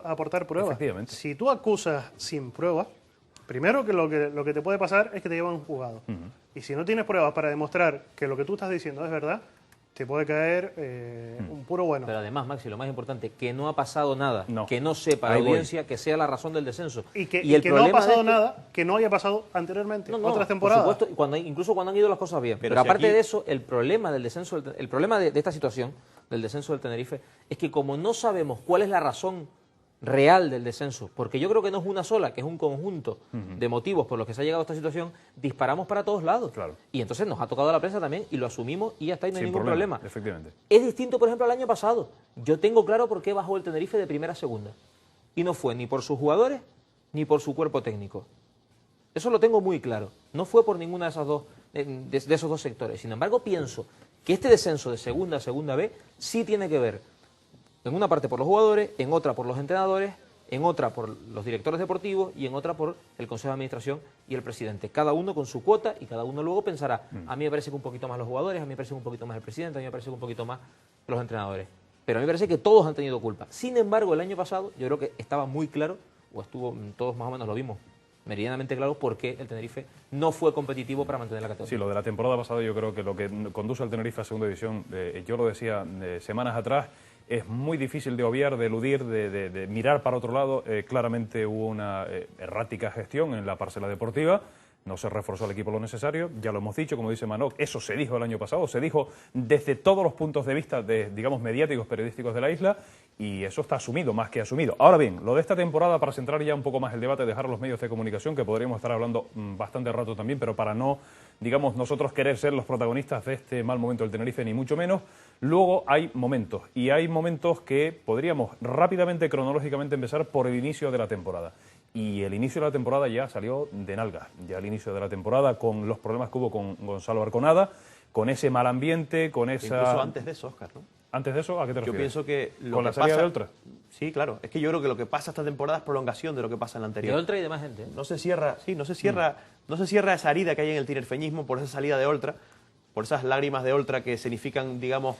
aportar pruebas. Efectivamente. Si tú acusas sin pruebas, primero que lo que te puede pasar es que te llevan un juzgado. Y si no tienes pruebas para demostrar que lo que tú estás diciendo es verdad, te puede caer un puro bueno. Pero además, Maxi, lo más importante, que no ha pasado nada, No. que no sepa la Ahí voy. audiencia que sea la razón del descenso. Y que el no ha problema pasado de esto- nada que no haya pasado anteriormente, No, otras temporadas. por supuesto, incluso cuando han ido las cosas bien. Pero si aparte aquí- de eso, el problema del descenso, el problema de esta situación, del descenso del Tenerife, es que como no sabemos cuál es la razón real del descenso, porque yo creo que no es una sola, que es un conjunto de motivos por los que se ha llegado a esta situación, disparamos para todos lados. Claro. Y entonces nos ha tocado a la prensa también y lo asumimos y ya está, y no hay Sin ningún problema. Efectivamente. Es distinto, por ejemplo, al año pasado. Yo tengo claro por qué bajó el Tenerife de primera a segunda. Y no fue ni por sus jugadores ni por su cuerpo técnico. Eso lo tengo muy claro. No fue por ninguna de esas dos, de esos dos sectores. Sin embargo, pienso que este descenso de segunda a segunda B sí tiene que ver, en una parte por los jugadores, en otra por los entrenadores, en otra por los directores deportivos y en otra por el Consejo de Administración y el presidente. Cada uno con su cuota y cada uno luego pensará, a mí me parece que un poquito más los jugadores, a mí me parece que un poquito más el presidente, a mí me parece que un poquito más los entrenadores. Pero a mí me parece que todos han tenido culpa. Sin embargo, el año pasado yo creo que estaba muy claro, o estuvo, todos más o menos lo vimos meridianamente claro, por qué el Tenerife no fue competitivo para mantener la categoría. Sí, lo de la temporada pasada yo creo que lo que conduce al Tenerife a segunda división, yo lo decía semanas atrás, es muy difícil de obviar, de eludir, de mirar para otro lado. Claramente hubo una errática gestión en la parcela deportiva, no se reforzó al equipo lo necesario, ya lo hemos dicho, como dice Manoc, eso se dijo el año pasado, se dijo desde todos los puntos de vista, digamos, mediáticos, periodísticos de la isla, y eso está asumido, más que asumido. Ahora bien, lo de esta temporada, para centrar ya un poco más el debate, dejar a los medios de comunicación, que podríamos estar hablando bastante rato también, pero para no, digamos, nosotros querer ser los protagonistas de este mal momento del Tenerife, ni mucho menos. Luego hay momentos, y hay momentos que podríamos rápidamente, cronológicamente, empezar por el inicio de la temporada. Y el inicio de la temporada ya salió de nalga, ya el inicio de la temporada, con los problemas que hubo con Gonzalo Arconada, con ese mal ambiente, con esa... Incluso antes de eso, Óscar, ¿no? ¿Antes de eso? ¿A qué te Yo refieres? pienso que lo ¿Con que la salida pasa... de Oltra? Sí, claro. Es que yo creo que lo que pasa esta temporada es prolongación de lo que pasa en la anterior. De Oltra y de más gente. No se cierra, sí, no se cierra esa herida que hay en el tinerfeñismo por esa salida de Oltra, por esas lágrimas de Oltra que significan, digamos,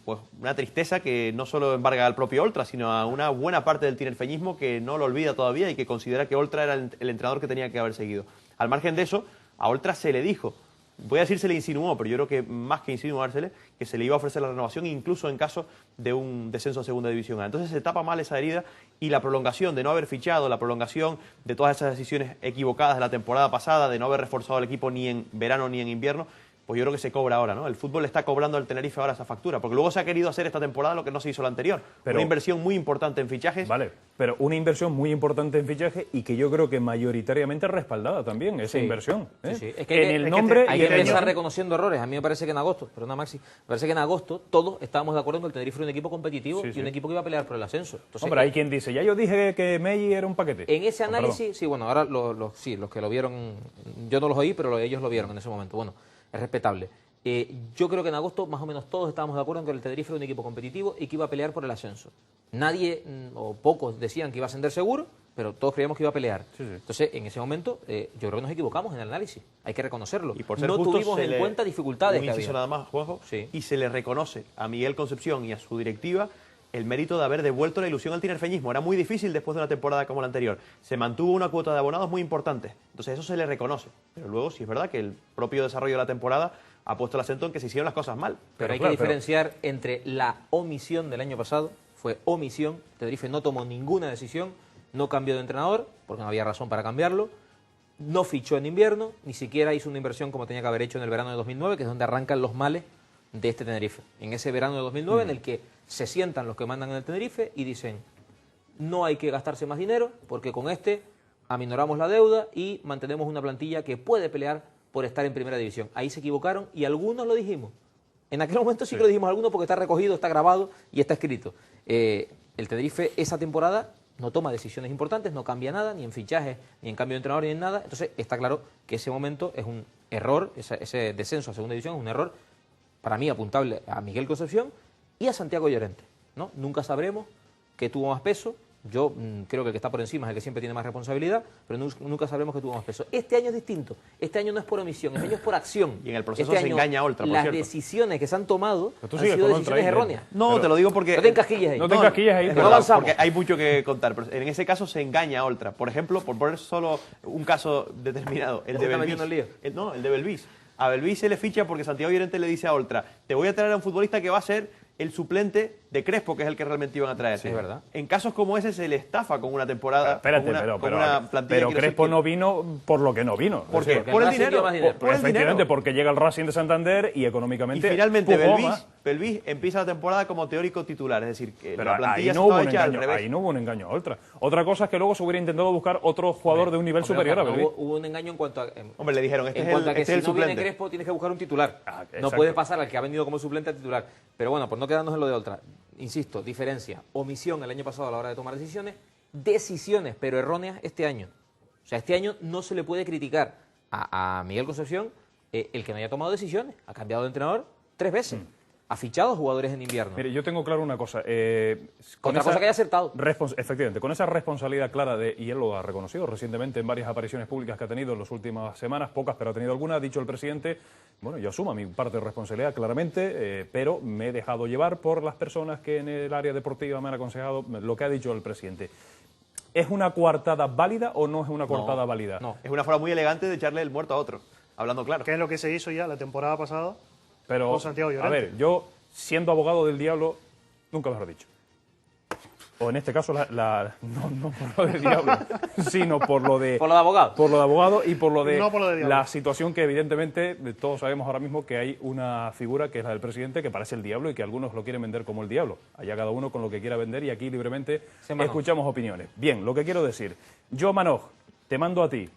pues una tristeza que no solo embarga al propio Oltra, sino a una buena parte del tinerfeñismo que no lo olvida todavía y que considera que Oltra era el entrenador que tenía que haber seguido. Al margen de eso, a Oltra se le dijo, voy a decir se le insinuó, pero yo creo que más que insinuársele, que se le iba a ofrecer la renovación incluso en caso de un descenso a segunda división A. Entonces se tapa mal esa herida y la prolongación de no haber fichado, la prolongación de todas esas decisiones equivocadas de la temporada pasada, de no haber reforzado el equipo ni en verano ni en invierno, pues yo creo que se cobra ahora, ¿no? El fútbol le está cobrando al Tenerife ahora esa factura, porque luego se ha querido hacer esta temporada lo que no se hizo la anterior. Pero, una inversión muy importante en fichajes. Vale, pero una inversión muy importante en fichaje y que yo creo que mayoritariamente respaldada también, esa inversión. ¿eh? Sí, sí. Es que en el nombre hay y que en el empezar año... reconociendo errores. A mí me parece que en agosto, perdona Maxi, me parece que en agosto todos estábamos de acuerdo en que el Tenerife era un equipo competitivo Sí, sí. y un equipo que iba a pelear por el ascenso. Entonces, Hombre, hay quien dice, ya yo dije que Meji era un paquete. en ese Perdón. análisis, sí, bueno, ahora sí, los que lo vieron, yo no los oí, pero ellos lo vieron en ese momento. Bueno, es respetable. Yo creo que en agosto más o menos todos estábamos de acuerdo en que el Tenerife era un equipo competitivo y que iba a pelear por el ascenso. Nadie o pocos decían que iba a ascender seguro, pero todos creíamos que iba a pelear. Sí, sí. Entonces, en ese momento, yo creo que nos equivocamos en el análisis. Hay que reconocerlo. Y por ser no justos, tuvimos se en le- cuenta dificultades un que inciso había. nada más, Juanjo, Sí. y se le reconoce a Miguel Concepción y a su directiva el mérito de haber devuelto la ilusión al tinerfeñismo. Era muy difícil después de una temporada como la anterior. Se mantuvo una cuota de abonados muy importante. Entonces eso se le reconoce. Pero luego sí es verdad que el propio desarrollo de la temporada ha puesto el acento en que se hicieron las cosas mal. Pero hay claro, que diferenciar entre la omisión del año pasado, fue omisión, Tenerife no tomó ninguna decisión, no cambió de entrenador, porque no había razón para cambiarlo, no fichó en invierno, ni siquiera hizo una inversión como tenía que haber hecho en el verano de 2009, que es donde arrancan los males de este Tenerife. En ese verano de 2009 en el que se sientan los que mandan en el Tenerife y dicen, no hay que gastarse más dinero, porque con este aminoramos la deuda y mantenemos una plantilla que puede pelear por estar en primera división. Ahí se equivocaron y algunos lo dijimos. En aquel momento sí que lo dijimos algunos porque está recogido, está grabado y está escrito. El Tenerife esa temporada no toma decisiones importantes, no cambia nada, ni en fichajes, ni en cambio de entrenador, ni en nada. Entonces está claro que ese momento es un error, ese descenso a segunda división es un error, para mí apuntable a Miguel Concepción y a Santiago Llorente, ¿no? Nunca sabremos qué tuvo más peso, Yo creo que el que está por encima es el que siempre tiene más responsabilidad, pero nunca sabremos que tuvo más peso. Este año es distinto. Este año no es por omisión, este año es por acción. Y en el proceso este se año, engaña a Oltra, por las cierto. decisiones que se han tomado Pero tú han sigues sido con Oltra decisiones ahí, erróneas. No, Pero- te lo digo porque... No te encasquilles ahí. No te encasquilles ahí, es pero verdad, avanzamos. porque hay mucho que contar. Pero en ese caso se engaña a Oltra. Por ejemplo, por poner solo un caso determinado, el ¿Ya de se está Belvis. metiendo en lío? No, el de Belvis. A Belvis se le ficha porque Santiago Llorente le dice a Oltra, te voy a traer a un futbolista que va a ser el suplente de Crespo, que es el que realmente iban a traer. Sí, es verdad. En casos como ese se le estafa con una temporada, Espérate, con una, pero con una plantilla pero que no se Crespo quiere. no vino por lo que no vino. ¿Por Es qué? decir, Por el Racing dio dinero. más dinero. Por el efectivamente, dinero. porque llega el Racing de Santander y Y económicamente finalmente pujó más. Belvis empieza la temporada como teórico titular, es decir, que Pero la plantilla ahí no, se hubo estaba un hecha al engaño, revés. ahí no hubo un engaño a Oltra. Otra cosa es que luego se hubiera intentado buscar otro jugador de un nivel Hombre, superior a no, Belvis. hubo un engaño en cuanto a... Hombre, le dijeron, este en es cuanto el, a que este si es el no viene suplente. Crespo tienes que buscar un titular. Ah, No exacto. puedes pasar al que ha venido como suplente a titular. Pero bueno, por no quedarnos en lo de Oltra, insisto, diferencia, omisión el año pasado a la hora de tomar decisiones, decisiones pero erróneas este año. O sea, este año no se le puede criticar a Miguel Concepción el que no haya tomado decisiones. Ha cambiado de entrenador 3 veces. Ha fichado jugadores en invierno. Mire, yo tengo claro una cosa. Otra cosa que haya acertado. Efectivamente, con esa responsabilidad clara de, y él lo ha reconocido recientemente en varias apariciones públicas que ha tenido en las últimas semanas, pocas, pero ha tenido alguna, ha dicho el presidente, bueno, yo asumo mi parte de responsabilidad claramente, pero me he dejado llevar por las personas que en el área deportiva me han aconsejado lo que ha dicho el presidente. ¿Es una coartada válida o no es una coartada válida? No. Es una forma muy elegante de echarle el muerto a otro, hablando claro. Que es lo que se hizo ya la temporada pasada Pero, con Santiago a Llorente. ver, yo, siendo abogado del diablo, nunca mejor dicho. O en este caso, no por lo del diablo, sino por lo de... Por lo de abogado. Por lo de abogado y por lo de, No por lo de diablo. la situación que evidentemente todos sabemos ahora mismo que hay una figura que es la del presidente que parece el diablo y que algunos lo quieren vender como el diablo. Allá cada uno con lo que quiera vender y aquí libremente Sí, Manoj. escuchamos opiniones. Bien, lo que quiero decir, yo Manoj, te mando a ti.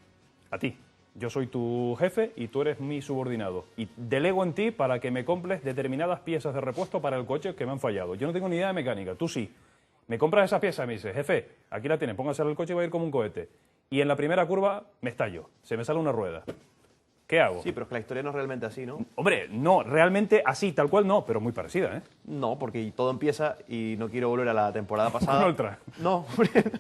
Yo soy tu jefe y tú eres mi subordinado. Y delego en ti para que me compres determinadas piezas de repuesto para el coche que me han fallado. Yo no tengo ni idea de mecánica, tú sí. Me compras esas piezas y me dices, jefe, aquí la tienes, póngase el coche y va a ir como un cohete. Y en la primera curva me estallo, se me sale una rueda. ¿Qué hago? Sí, pero es que la historia no es realmente así, ¿no? Hombre, no, realmente así, tal cual no, pero muy parecida, ¿eh? No, porque todo empieza y no quiero volver a la temporada pasada. Con Oltra. No,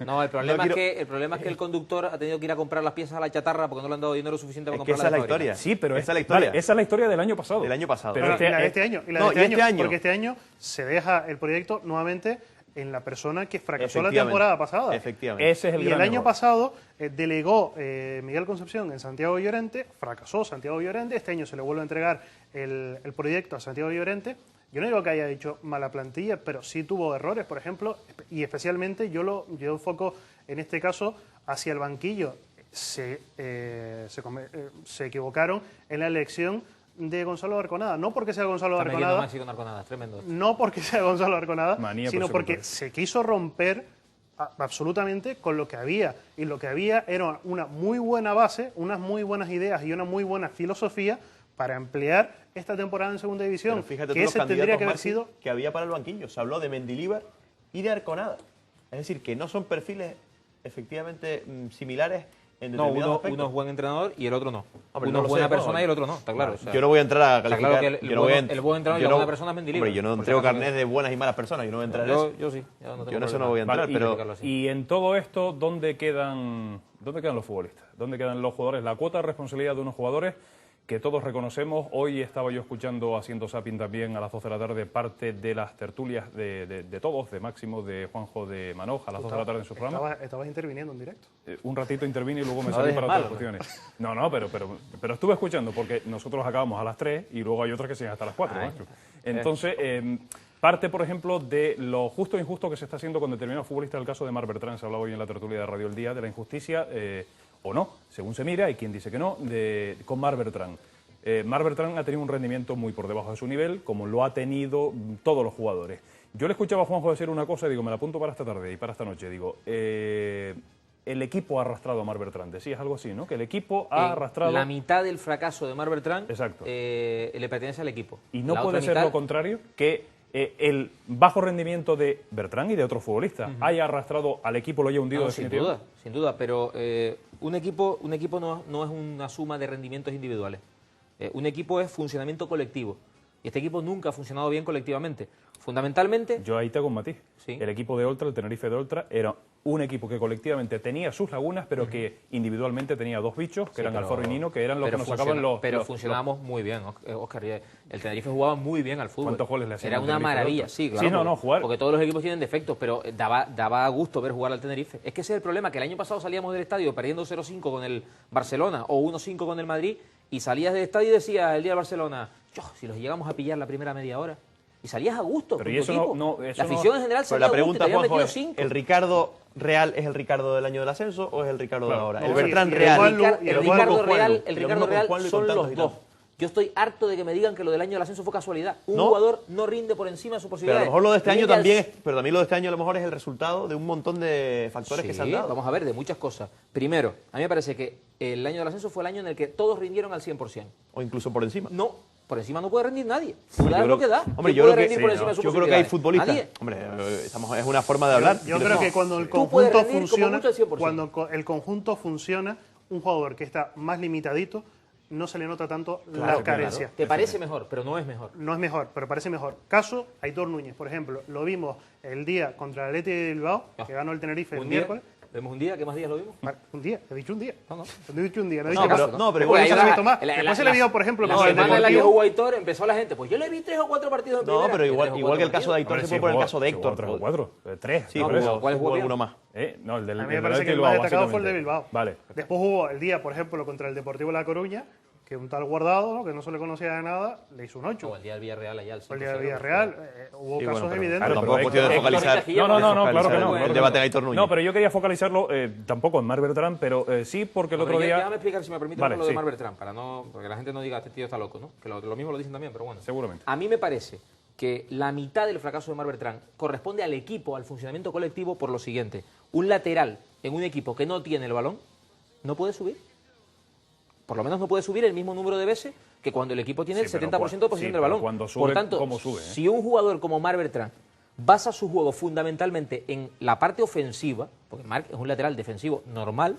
No, el problema, No quiero- es que el conductor ha tenido que ir a comprar las piezas a la chatarra porque no le han dado dinero suficiente para es que comprarlas esa es la de fábrica. historia. Sí, pero esa es la historia. Vale, esa es la historia del año pasado. Del año pasado. Pero Pero y la de este año, y la de no, este y año, este año. porque este año se deja el proyecto nuevamente en la persona que fracasó la Efectivamente. temporada pasada. Efectivamente. Ese es el Y gran el año error. pasado delegó Miguel Concepción en Santiago Llorente, fracasó Santiago Llorente, este año se le vuelve a entregar el proyecto a Santiago Llorente. Yo no digo que haya dicho mala plantilla, pero sí tuvo errores, por ejemplo, y especialmente yo enfoco en este caso hacia el banquillo. Se equivocaron en la elección de Gonzalo Arconada, no porque sea Gonzalo Está metiendo Arconada, Maxi con Arconada, es tremendo. no porque sea Gonzalo Arconada, Manía sino porque persecutoria. se quiso romper absolutamente con lo que había. Y lo que había era una muy buena base, unas muy buenas ideas y una muy buena filosofía para emplear esta temporada en Segunda División. Pero fíjate tú que los ese tendría candidatos, que haber Maxi, sido... que había para el banquillo. Se habló de Mendilibar y de Arconada. Es decir, que no son perfiles efectivamente similares en No, determinados uno aspectos. es buen entrenador y el otro no. Hombre, uno no lo es buena sé, persona no. y el otro no, está claro. o sea, Yo no voy a entrar a está calificar. claro que el yo no voy a- buen entrenador y yo la no- buena persona es Mendilibar. Hombre, yo no Por si entrego acaso. carnet de buenas y malas personas. Yo no voy a entrar en eso. Yo sí. Yo no tengo Yo en eso problema. no voy a entrar, Vale, pero... criticarlo así. Y en todo esto, ¿dónde quedan los futbolistas? ¿Dónde quedan los jugadores? La cuota de responsabilidad de unos jugadores que todos reconocemos. Hoy estaba yo escuchando, haciendo zapping también a las 12 de la tarde, parte de las tertulias de todos, de Máximo, de Juanjo, de Manoj, a las 12 de la tarde en su programa. Estabas interviniendo en directo. Un ratito intervine y luego me No salí dejes para mal, otras cuestiones. No, pero estuve escuchando porque nosotros acabamos a las 3 y luego hay otras que siguen hasta las 4. macho. Entonces, parte, por ejemplo, de lo justo e injusto que se está haciendo con determinados futbolistas. El caso de Marc Bertrand, se hablaba hoy en la tertulia de Radio El Día, de la injusticia, o no, según se mira, hay quien dice que no, con Marc Bertrand. Marc Bertrand ha tenido un rendimiento muy por debajo de su nivel, como lo ha tenido todos los jugadores. Yo le escuchaba a Juanjo decir una cosa y digo, me la apunto para esta tarde y para esta noche. Digo, el equipo ha arrastrado a Marc Bertrand. Decías algo así, ¿no? Que el equipo ha arrastrado... La mitad del fracaso de Marc Bertrand Exacto. le pertenece al equipo. Y no La puede otra ser mitad- lo contrario, que el bajo rendimiento de Bertrand y de otros futbolistas haya arrastrado al equipo, lo haya hundido No, sin definitivamente. duda, sin duda, pero un equipo no es una suma de rendimientos individuales. Un equipo es funcionamiento colectivo. Y este equipo nunca ha funcionado bien colectivamente. Fundamentalmente, Yo ahí te hago un matiz. Sí. El equipo de Oltra, el Tenerife de Oltra, era un equipo que colectivamente tenía sus lagunas, pero que individualmente tenía dos bichos, que eran Alfaro y Nino, que eran los que nos sacaban los... Pero funcionábamos muy bien, Óscar. El Tenerife jugaba muy bien al fútbol. ¿Cuántos goles le hacían Era al una Tenerife maravilla, al sí, otro? claro. Sí, no, jugar. Porque todos los equipos tienen defectos, pero daba gusto ver jugar al Tenerife. Es que ese es el problema, que el año pasado salíamos del estadio perdiendo 0-5 con el Barcelona o 1-5 con el Madrid, y salías del estadio y decías el día del Barcelona, si los llegamos a pillar la primera media hora. Y salías a gusto. Pero y eso la afición en general Pero salía la pregunta, a gusto, Juanjo, es, 5. ¿el Ricardo real es el Ricardo del año del ascenso o es el Ricardo de ahora? No, El sí, Bertrán sí, real. El Ricardo Real son los dos. Yo estoy harto de que me digan que lo del año del ascenso fue casualidad. Un jugador no rinde por encima de su Pero posibilidad. a lo mejor lo de este año también pero también lo de este año a lo mejor es el resultado de un montón de factores que se han dado. Vamos a ver, de muchas cosas. Primero, a mí me parece que el año del ascenso fue el año en el que todos rindieron al 100%. O incluso por encima. No, por encima no puede rendir nadie. Hombre, Da lo que da. Hombre, ¿Quién yo puede creo que, rendir por encima de sus yo creo que hay posibilidades? futbolistas. Nadie. Hombre, es una forma de hablar. Yo creo que cuando el Tú puedes conjunto rendir como funciona, mucho al 100%. cuando el conjunto funciona, un jugador que está más limitadito, no se le nota tanto las carencias. Te parece mejor, pero no es mejor. No es mejor, pero parece mejor. Caso Aitor Núñez, por ejemplo, lo vimos el día contra el Athletic de Bilbao, que ganó el Tenerife el miércoles. ¿Vemos un día? ¿Qué más días lo vimos? Un día, he dicho un día. No. He dicho un día, no he No, dicho pero- caso. no, pero Después igual se hay le he una- visto más. Después se le vio, por ejemplo, la con el semana en la que Deportivo. jugó Aitor empezó la gente. Pues yo le vi 3 o 4 partidos en No, primera. pero ¿Qué igual, 3 o igual que el 4 caso de Aitor, Hombre, se sí, puede poner el jugó- caso de Héctor. 3 o 4. 3. Sí, No, por pero eso, ¿cuál jugó jugó bien? alguno más. No, el del A mí me del parece que el Bilbao, más destacado fue el de básicamente. Bilbao. Vale. Después hubo el día, por ejemplo, contra el Deportivo La Coruña, que un tal Guardado, ¿no?, que no se le conocía de nada, le hizo un 8. O el día del Villarreal allá al O el día de 5-0, Villarreal, hubo Sí, casos bueno, pero- evidentes. claro, tampoco pero es cuestión de Héctor focalizar. Mejía, No, claro que focalizar no. el claro que debate no. de Aitor Núñez. No, pero yo quería focalizarlo tampoco en Mar Bertrán, pero sí porque el otro día... Déjame explicar, si me permite, Vale, lo de sí. Mar Bertrán, porque la gente no diga este tío está loco, ¿no? Que lo mismo lo dicen también, pero bueno. Seguramente. A mí me parece que la mitad del fracaso de Mar Bertrán corresponde al equipo, al funcionamiento colectivo, por lo siguiente. Un lateral en un equipo que no tiene el balón no puede subir. Por lo menos no puede subir el mismo número de veces que cuando el equipo tiene Sí, el pero 70% de posición sí, del pero balón. cuando sube, Por tanto, ¿cómo sube, si un jugador como Mar Bertrán basa su juego fundamentalmente en la parte ofensiva, porque Marc es un lateral defensivo normal,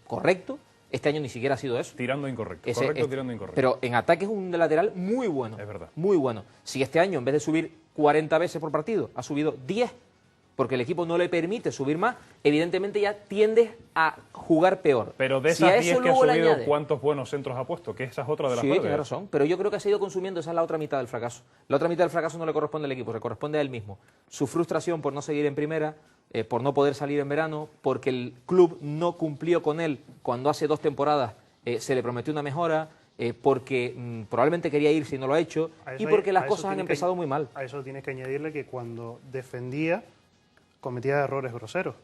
correcto, este año ni siquiera ha sido eso. Tirando incorrecto. Ese- Correcto, este- tirando incorrecto. Pero en ataque es un lateral muy bueno. Es verdad. Muy bueno. Si este año, en vez de subir 40 veces por partido, ha subido 10, porque el equipo no le permite subir más, evidentemente ya tiendes a jugar peor. Pero de Si a esas eso 10 que ha luego le subido, añades- ¿cuántos buenos centros ha puesto? Que esa es otra de las Sí, claves. tiene razón. Pero yo creo que se ha ido consumiendo, esa es la otra mitad del fracaso. La otra mitad del fracaso no le corresponde al equipo, le corresponde a él mismo. Su frustración por no seguir en primera, por no poder salir en verano, porque el club no cumplió con él cuando hace 2 temporadas se le prometió una mejora, porque probablemente quería ir si no lo ha hecho, A y eso porque hay- las a eso cosas han tiene que- empezado muy mal. A eso tienes que añadirle que cuando defendía, cometía errores groseros,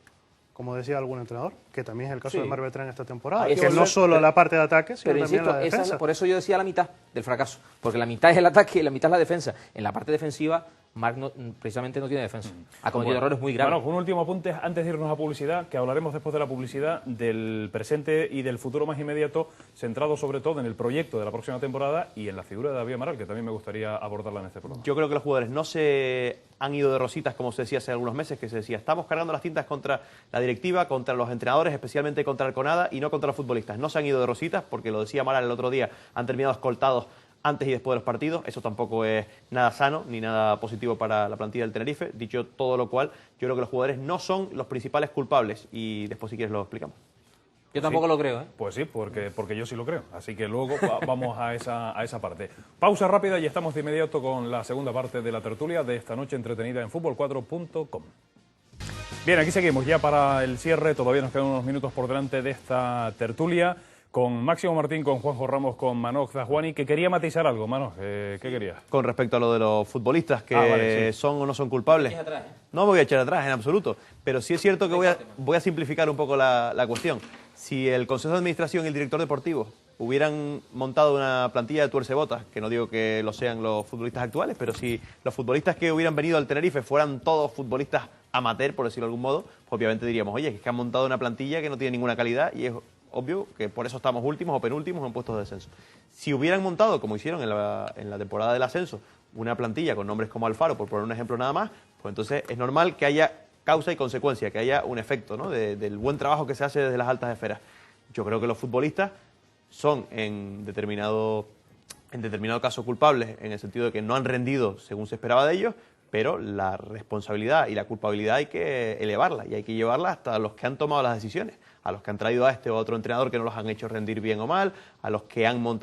como decía algún entrenador, que también es el caso Sí. de Mar Bertrán esta temporada. Hay Que que no volver- solo la parte de ataque, sino Pero también insisto, la esa es defensa. por eso yo decía la mitad del fracaso, porque la mitad es el ataque y la mitad es la defensa. En la parte defensiva, Marc precisamente no tiene defensa. Ha cometido errores muy graves. Bueno, un último apunte antes de irnos a publicidad, que hablaremos después de la publicidad del presente y del futuro más inmediato, centrado sobre todo en el proyecto de la próxima temporada y en la figura de David Amaral, que también me gustaría abordarla en este programa. Yo creo que los jugadores no se han ido de rositas, como se decía hace algunos meses, que se decía, estamos cargando las tintas contra la directiva, contra los entrenadores, especialmente contra el Conada y no contra los futbolistas. No se han ido de rositas, porque lo decía Amaral el otro día, han terminado escoltados antes y después de los partidos. Eso tampoco es nada sano ni nada positivo para la plantilla del Tenerife. Dicho todo lo cual, yo creo que los jugadores no son los principales culpables y después si quieres lo explicamos. Yo tampoco lo creo, ¿eh? Pues sí, porque yo sí lo creo. Así que luego vamos a esa parte. Pausa rápida y estamos de inmediato con la segunda parte de la tertulia de esta noche entretenida en fútbol4.com. Bien, aquí seguimos ya para el cierre. Todavía nos quedan unos minutos por delante de esta tertulia con Máximo Martín, con Juanjo Ramos, con Manoj Zajuani, que quería matizar algo. Manoj, ¿qué querías? Con respecto a lo de los futbolistas, que vale, sí. son o no son culpables. No me voy a echar atrás, en absoluto. Pero sí es cierto que voy a simplificar un poco la cuestión. Si el Consejo de Administración y el director deportivo hubieran montado una plantilla de tuercebotas, que no digo que lo sean los futbolistas actuales, pero si los futbolistas que hubieran venido al Tenerife fueran todos futbolistas amateur, por decirlo de algún modo, pues obviamente diríamos, oye, que es que han montado una plantilla que no tiene ninguna calidad y es obvio que por eso estamos últimos o penúltimos en puestos de descenso. Si hubieran montado, como hicieron en la temporada del ascenso, una plantilla con nombres como Alfaro, por poner un ejemplo nada más, pues entonces es normal que haya causa y consecuencia, que haya un efecto, ¿no?, del buen trabajo que se hace desde las altas esferas. Yo creo que los futbolistas son en determinado caso culpables, en el sentido de que no han rendido según se esperaba de ellos, pero la responsabilidad y la culpabilidad hay que elevarla y hay que llevarla hasta los que han tomado las decisiones, a los que han traído a este o a otro entrenador que no los han hecho rendir bien o mal, a los que han montado